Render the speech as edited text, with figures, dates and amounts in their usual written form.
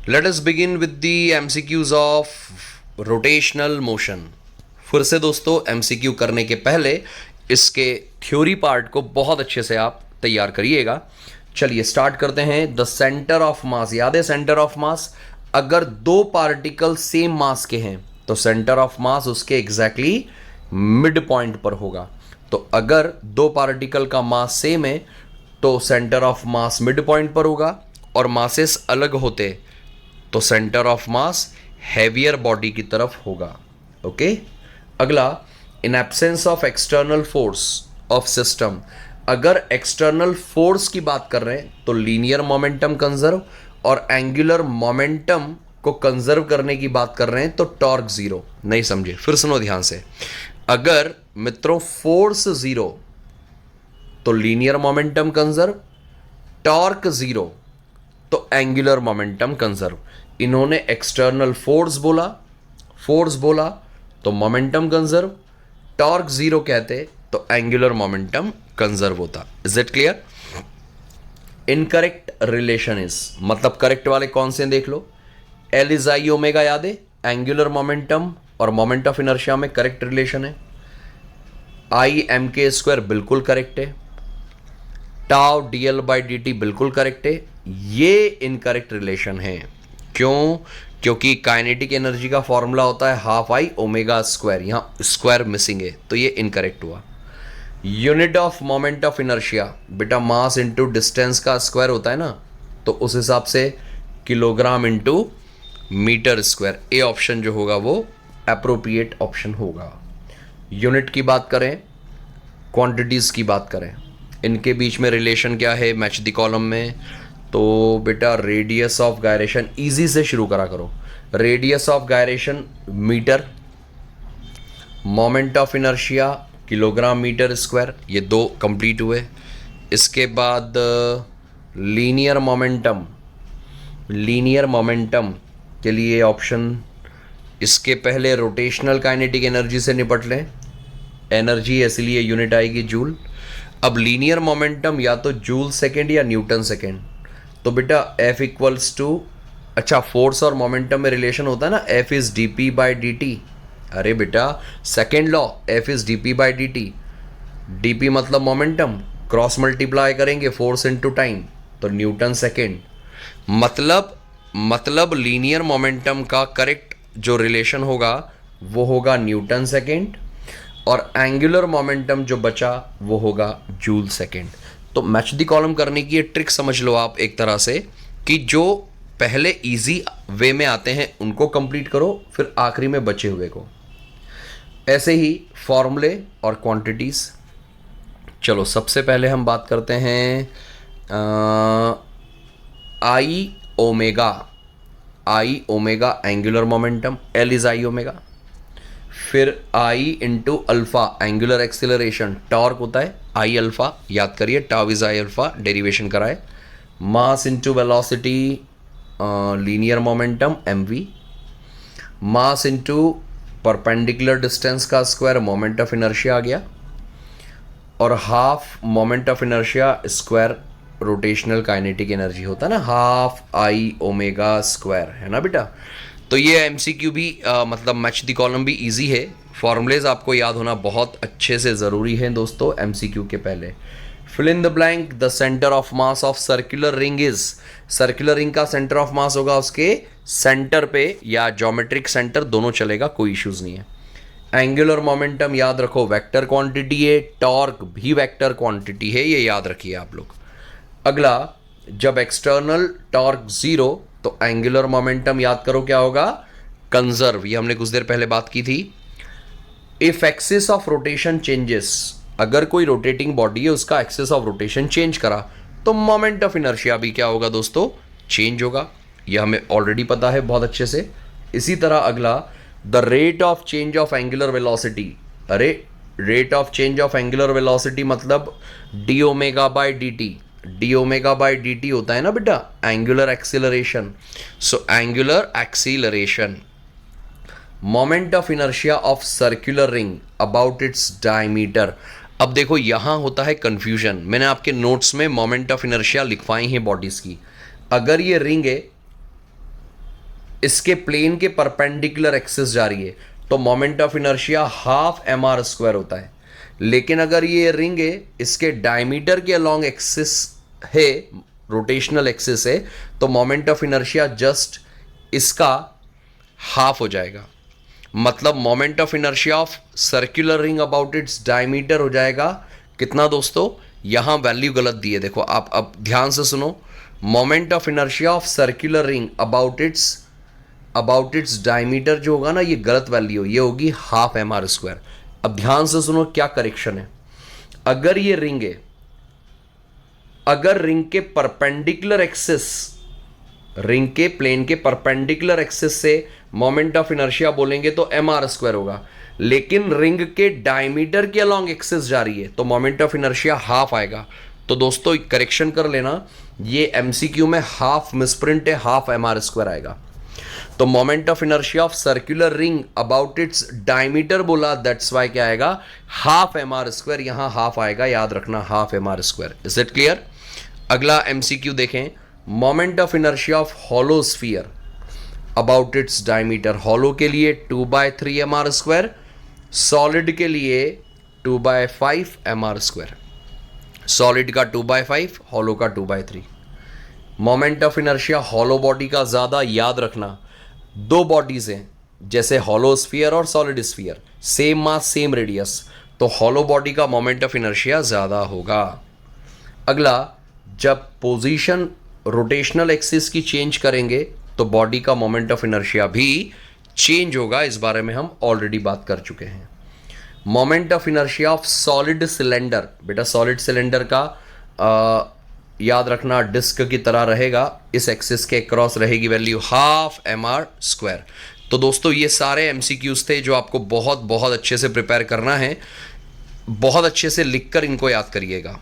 Let us begin with the MCQs of rotational motion. फिर से दोस्तों एमसीक्यू करने के पहले इसके थ्योरी पार्ट को बहुत अच्छे से आप तैयार करिएगा। चलिए स्टार्ट करते हैं। द सेंटर ऑफ मास, याद है सेंटर ऑफ मास? अगर दो पार्टिकल सेम मास के हैं तो सेंटर ऑफ मास उसके एग्जैक्टली मिड पॉइंट पर होगा। तो अगर दो पार्टिकल का मास सेम है तो centre of mass mid point पर होगा, और मासेस अलग होते तो centre of mass heavier body की तरफ होगा। ओके, अगला, in absence of external force of system, अगर एक्सटर्नल फोर्स की बात कर रहे हैं तो लीनियर मोमेंटम कंजर्व, और एंगुलर मोमेंटम को कंजर्व करने की बात कर रहे हैं तो टॉर्क जीरो। नहीं समझे? फिर सुनो ध्यान से। अगर मित्रों फोर्स जीरो तो linear momentum conserve, torque zero तो एंगुलर मोमेंटम कंजर्व। इन्होंने एक्सटर्नल फोर्स बोला तो मोमेंटम कंजर्व, टॉर्क जीरो कहते तो एंगुलर मोमेंटम कंजर्व होता। Is it clear? Incorrect relation is, मतलब करेक्ट वाले कौन से देख लो। एल इज आई ओमेगा, याद है? एंगुलर मोमेंटम और मोमेंट ऑफ इनर्शिया में करेक्ट रिलेशन है। आई एम के स्क्वायर बिल्कुल करेक्ट है। Tau D L by D T बिल्कुल करेक्ट है। ये इनकरेक्ट रिलेशन है। क्यों? क्योंकि काइनेटिक एनर्जी का फॉर्मूला होता है हाफ आई ओमेगा स्क्वायर, यहां स्क्वायर मिसिंग है तो ये इनकरेक्ट हुआ। Unit of moment of inertia, बेटा मास इंटू डिस्टेंस का स्क्वायर होता है ना, तो उस हिसाब से kilogram into metre square. A option जो होगा वो एप्रोप्रिएट ऑप्शन होगा। यूनिट की बात करें, क्वांटिटीज की बात करें, इनके बीच में रिलेशन क्या है मैच द कॉलम में? तो बेटा रेडियस ऑफ गायरेशन, इजी से शुरू करा करो। Radius of gyration metre, moment of inertia kilogram metre square, ये दो कंप्लीट हुए। इसके बाद लीनियर मोमेंटम के लिए ऑप्शन, इसके पहले रोटेशनल काइनेटिक एनर्जी से निपट लें। एनर्जी इसलिए यूनिट आएगी जूल। अब लीनियर मोमेंटम या तो जूल सेकेंड या न्यूटन सेकेंड। तो बेटा F इक्वल्स टू, अच्छा फोर्स और मोमेंटम में रिलेशन होता है ना, F is D P by D T. अरे बेटा second law, F is D P by D T. D P मतलब मोमेंटम, क्रॉस मल्टीप्लाई करेंगे फोर्स इनटू टाइम तो न्यूटन सेकेंड। मतलब लीनियर मोमेंटम का करेक्ट जो रिलेशन होगा वो होगा न्यूटन सेकेंड, और एंगुलर मोमेंटम जो बचा वो होगा जूल सेकेंड। तो मैच द कॉलम करने की ये ट्रिक समझ लो आप एक तरह से, कि जो पहले इजी वे में आते हैं उनको कंप्लीट करो, फिर आखिरी में बचे हुए को। ऐसे ही फॉर्मूले और क्वांटिटीज। चलो सबसे पहले हम बात करते हैं I omega angular momentum, L is I omega. फिर I into alpha angular acceleration, torque होता है आई अल्फा, याद करिए tau is I alpha, derivation कराए। Mass into velocity linear momentum M V. Mass into perpendicular distance का square moment of inertia आ गया, और half moment of inertia square rotational kinetic energy होता है ना, हाफ आई ओमेगा स्क्वायर, है ना बेटा? तो ये एमसीक्यू भी मतलब मैच द कॉलम भी इजी है। फॉर्मूलेज आपको याद होना बहुत अच्छे से ज़रूरी है दोस्तों एमसीक्यू के पहले। Fill in the blank, the centre of mass of circular ring is, circular ring का सेंटर ऑफ मास होगा उसके सेंटर पे, या ज्योमेट्रिक सेंटर दोनों चलेगा, कोई इश्यूज नहीं है। एंगुलर मोमेंटम याद रखो वेक्टर क्वांटिटी है, टॉर्क भी वेक्टर क्वांटिटी है, ये याद रखिए आप लोग। अगला, जब एक्सटर्नल टॉर्क जीरो तो एंगुलर मोमेंटम याद करो क्या होगा? कंजर्व, ये हमने कुछ देर पहले बात की थी। If axis of rotation changes, अगर कोई रोटेटिंग बॉडी है उसका एक्सिस ऑफ रोटेशन चेंज करा तो मोमेंट ऑफ इनर्शिया भी क्या होगा दोस्तों? चेंज होगा। यह हमें ऑलरेडी पता है बहुत अच्छे से। इसी तरह अगला, the rate of change of angular velocity. अरे rate of change of angular velocity मतलब D omega by D T, D omega by D T होता है ना बेटा angular acceleration. So angular acceleration, moment of inertia of circular ring about its diameter. अब देखो यहां होता है कंफ्यूजन, मैंने आपके नोट्स में मोमेंट ऑफ इनर्शिया लिखवाई हैं बॉडीज की। अगर ये रिंग है इसके प्लेन के परपेंडिकुलर एक्सिस जा रही है तो moment of inertia half mr² होता है। लेकिन अगर ये रिंग है, इसके डायमीटर के अलोंग एक्सिस है, रोटेशनल एक्सिस है, तो मोमेंट ऑफ इनर्शिया जस्ट इसका हाफ हो जाएगा। मतलब moment of inertia of circular ring about its diameter हो जाएगा कितना दोस्तों, यहां वैल्यू गलत दी है, देखो आप अब ध्यान से सुनो। Moment of inertia of circular ring about its diameter जो होगा ना, ये गलत वैल्यू, ये होगी हाफ mr²। अब ध्यान से सुनो क्या करेक्शन है। अगर ये रिंग है, अगर रिंग के परपेंडिकुलर एक्सिस, रिंग के प्लेन के परपेंडिकुलर एक्सिस से मोमेंट ऑफ इनर्शिया बोलेंगे तो mr² होगा। लेकिन रिंग के डायमीटर के अलोंग एक्सिस जा रही है तो मोमेंट ऑफ इनर्शिया हाफ आएगा। तो दोस्तों करेक्शन कर लेना, ये MCQ में हाफ मिसप्रिंट है, हाफ mr² आएगा। तो moment of inertia of circular ring about its diameter बोला, दैट्स वाई क्या आएगा, हाफ mr², यहां हाफ आएगा, याद रखना half mr²। Is it clear? अगला MCQ देखें, moment of inertia of hollow sphere about its diameter. Hollow के लिए 2/3 mr², सॉलिड के लिए 2/5 mr²। सॉलिड का 2/5, हॉलो का 2/3। Moment of inertia hollow body का ज़्यादा, याद रखना दो बॉडीज हैं जैसे हॉलो स्फीयर और solid sphere, same mass same radius, तो हॉलो बॉडी का मोमेंट ऑफ इनर्शिया ज़्यादा होगा। अगला, जब पोजीशन रोटेशनल एक्सिस की चेंज करेंगे तो बॉडी का मोमेंट ऑफ इनर्शिया भी चेंज होगा, इस बारे में हम ऑलरेडी बात कर चुके हैं। Moment of inertia of solid cylinder, बेटा सॉलिड सिलेंडर का याद रखना डिस्क की तरह रहेगा, इस एक्सिस के क्रॉस रहेगी वैल्यू हाफ mr²। तो दोस्तों ये सारे MCQs थे जो आपको बहुत बहुत अच्छे से प्रिपेयर करना है, बहुत अच्छे से लिखकर इनको याद करिएगा।